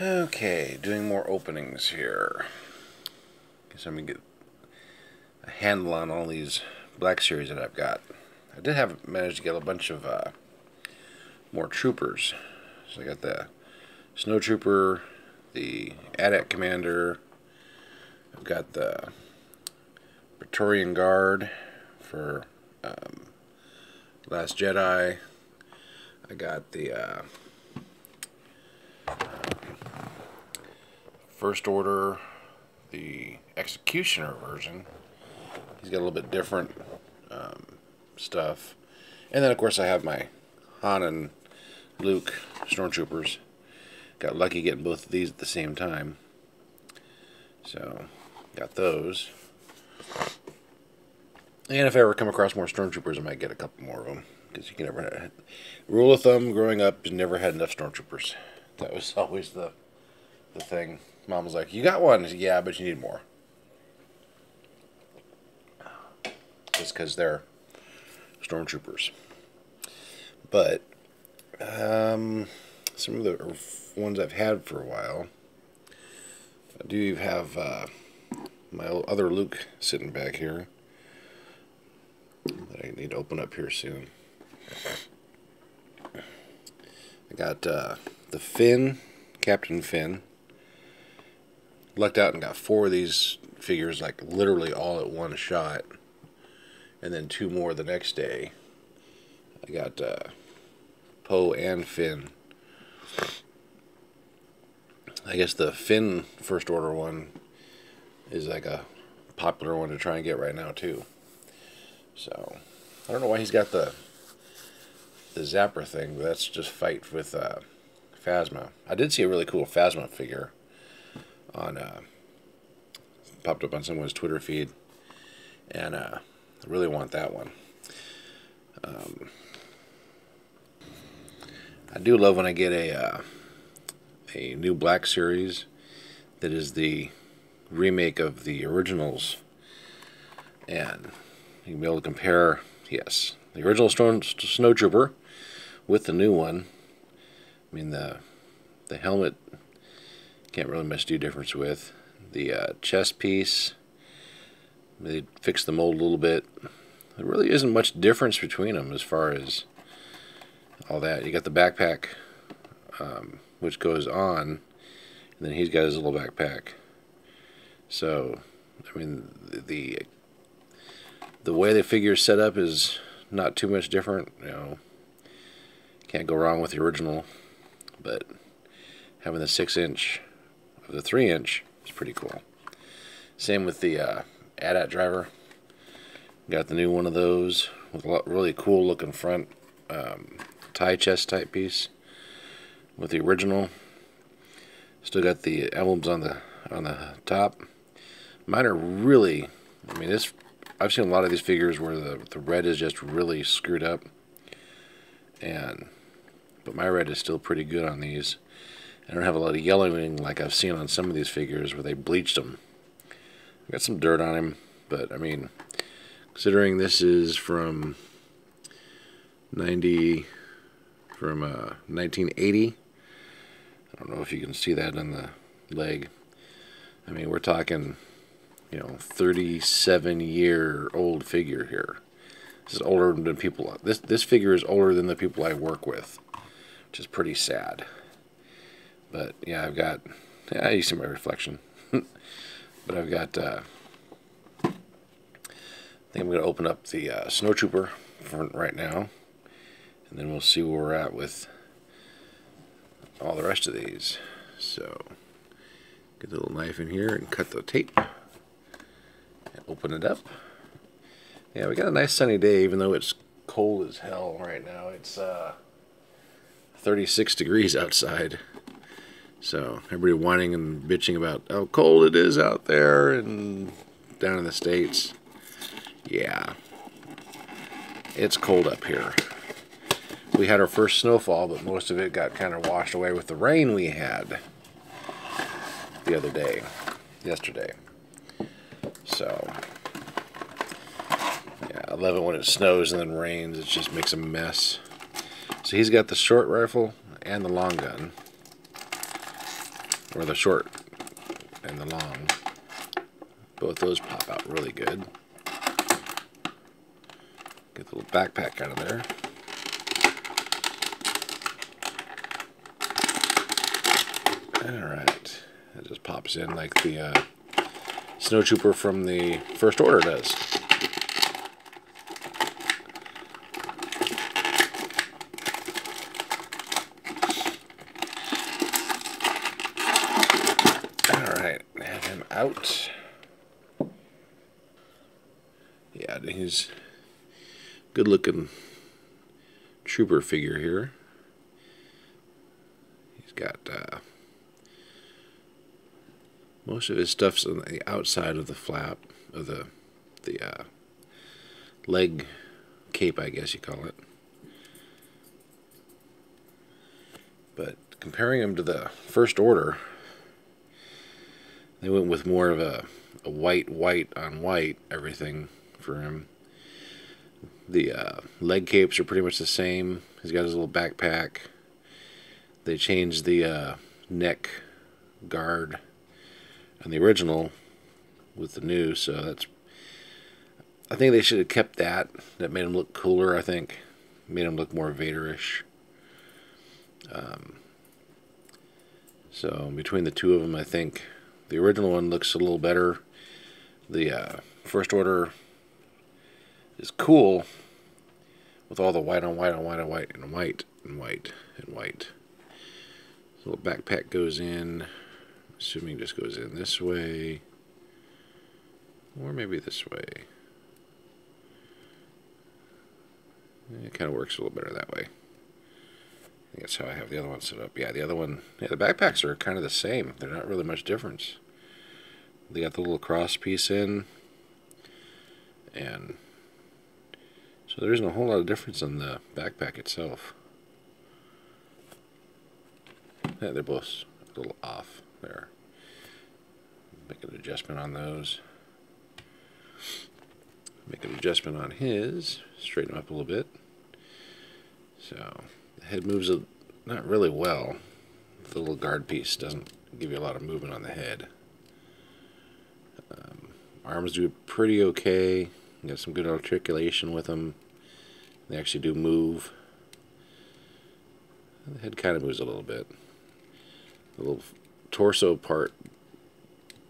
Okay, doing more openings here. Guess I'm gonna get a handle on all these Black Series that I've got. I did have managed to get a bunch of more troopers. So I got the snowtrooper, the AT-AT commander. I've got the Praetorian Guard for Last Jedi. I got the First Order, the Executioner version. He's got a little bit different stuff. And then, of course, I have my Han and Luke Stormtroopers. Got lucky getting both of these at the same time. So, got those. And if I ever come across more Stormtroopers, I might get a couple more of them. Because you can never... Rule of thumb, growing up, you never had enough Stormtroopers. That was always the thing. Mom was like, you got one. I said, yeah, but you need more. Just because they're Stormtroopers. But some of the ones I've had for a while, I do have my other Luke sitting back here that I need to open up here soon. I got the Finn, Captain Finn. Lucked out and got 4 of these figures, like literally all at one shot, and then 2 more the next day. I got Poe and Finn. I guess the Finn First Order one is like a popular one to try and get right now too. So I don't know why he's got the Zapper thing, but that's just fight with Phasma. I did see a really cool Phasma figure on popped up on someone's Twitter feed, and I really want that one. I do love when I get a new Black Series that is the remake of the originals, and you can be able to compare, yes, the original Snowtrooper with the new one. I mean, the helmet can't really much do difference with. The chest piece, they fixed the mold a little bit. There really isn't much difference between them as far as all that. You got the backpack, which goes on, and then he's got his little backpack. So, I mean, the way the figure's set up is not too much different. You know, can't go wrong with the original, but having the 6-inch of the 3-inch is pretty cool. Same with the AT-AT driver. Got the new one of those with a really cool looking front tie chest type piece with the original. Still got the emblems on the top. Mine are really, I mean, I've seen a lot of these figures where the red is just really screwed up, but my red is still pretty good on these. I don't have a lot of yellowing like I've seen on some of these figures where they bleached them. Got some dirt on him, but I mean, considering this is from 1980, I don't know if you can see that on the leg. I mean, we're talking, 37-year-old figure here. This is older than people. This figure is older than the people I work with, which is pretty sad. But yeah, I've got, you see my reflection. But I've got, I think I'm going to open up the Snowtrooper right now, and then we'll see where we're at with all the rest of these. So, get the little knife in here and cut the tape, and open it up. Yeah, we got a nice sunny day, even though it's cold as hell right now. It's 36 degrees outside. So everybody whining and bitching about how cold it is out there and down in the States. Yeah, it's cold up here. We had our first snowfall, but most of it got kind of washed away with the rain we had the other day, yesterday. So, yeah, I love it when it snows and then rains. It just makes a mess. So he's got the short rifle and the long gun. or the short and the long. Both those pop out really good. Get the little backpack out of there. Alright, it just pops in like the snowtrooper from the First Order does. Alright, have him out. Yeah, he's a good looking trooper figure here. He's got most of his stuff's on the outside of the flap of the leg cape, I guess you call it. But comparing him to the First Order, they went with more of a white on white everything for him. The leg capes are pretty much the same. He's got his little backpack. They changed the neck guard on the original with the new, so that's, I think they should have kept that. That made him look cooler, I think. Made him look more Vader-ish. So between the two of them, I think the original one looks a little better. The First Order is cool with all the white on white on white on white and white and white and white. The little backpack goes in, assuming just goes in this way, or maybe this way. It kind of works a little better that way. I think that's how I have the other one set up. Yeah, the other one, yeah, the backpacks are kind of the same. They're not really much difference. They got the little cross piece in, and so there isn't a whole lot of difference in the backpack itself. Yeah, they're both a little off there. Make an adjustment on those. Make an adjustment on his. Straighten him up a little bit. So the head moves not really well. The little guard piece doesn't give you a lot of movement on the head. Arms do pretty okay. Got some good articulation with them. They actually do move. The head kind of moves a little bit. The little torso part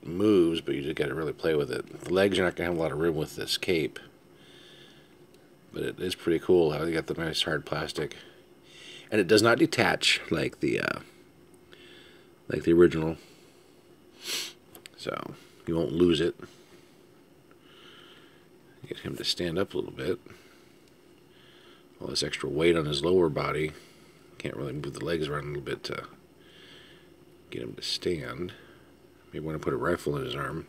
moves, but you just got to really play with it. The legs, you're not going to have a lot of room with this cape. But it is pretty cool how they got the nice hard plastic. And it does not detach like the original. So you won't lose it. Get him to stand up a little bit. All this extra weight on his lower body. Can't really move the legs around a little bit to get him to stand. Maybe want to put a rifle in his arm.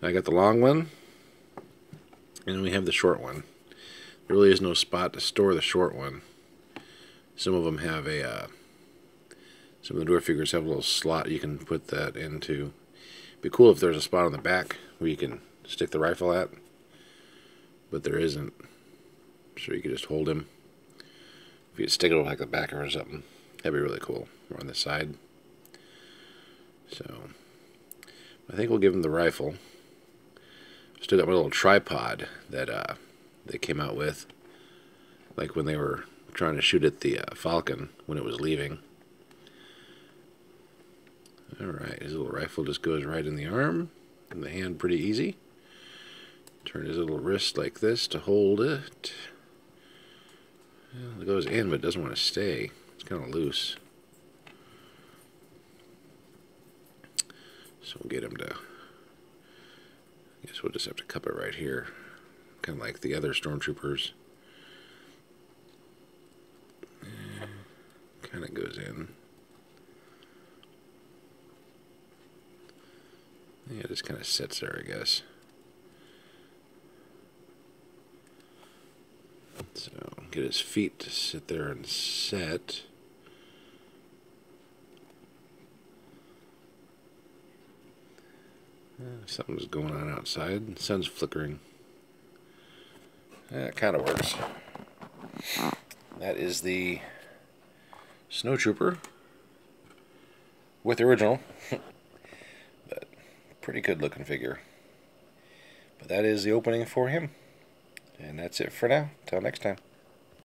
Now I got the long one, and then we have the short one. There really is no spot to store the short one. Some of them have a, some of the door figures have a little slot you can put that into. It'd be cool if there's a spot on the back where you can stick the rifle at, but there isn't. So you could just hold him. If you could stick it over like the back or something, that'd be really cool. Or on the side. So I think we'll give him the rifle. Still got my little tripod that they came out with, like when they were trying to shoot at the Falcon when it was leaving. Alright, his little rifle just goes right in the arm, in the hand pretty easy. Turn his little wrist like this to hold it. Well, it goes in, but it doesn't want to stay. It's kind of loose. So we'll get him to, I guess we'll just have to cup it right here. Kind of like the other stormtroopers. Kind of goes in. Yeah, it just kind of sits there, I guess. So get his feet to sit there and set. Something's going on outside. The sun's flickering. That kind of works. That is the snowtrooper. with the original. But pretty good looking figure. But that is the opening for him. And that's it for now. Till next time.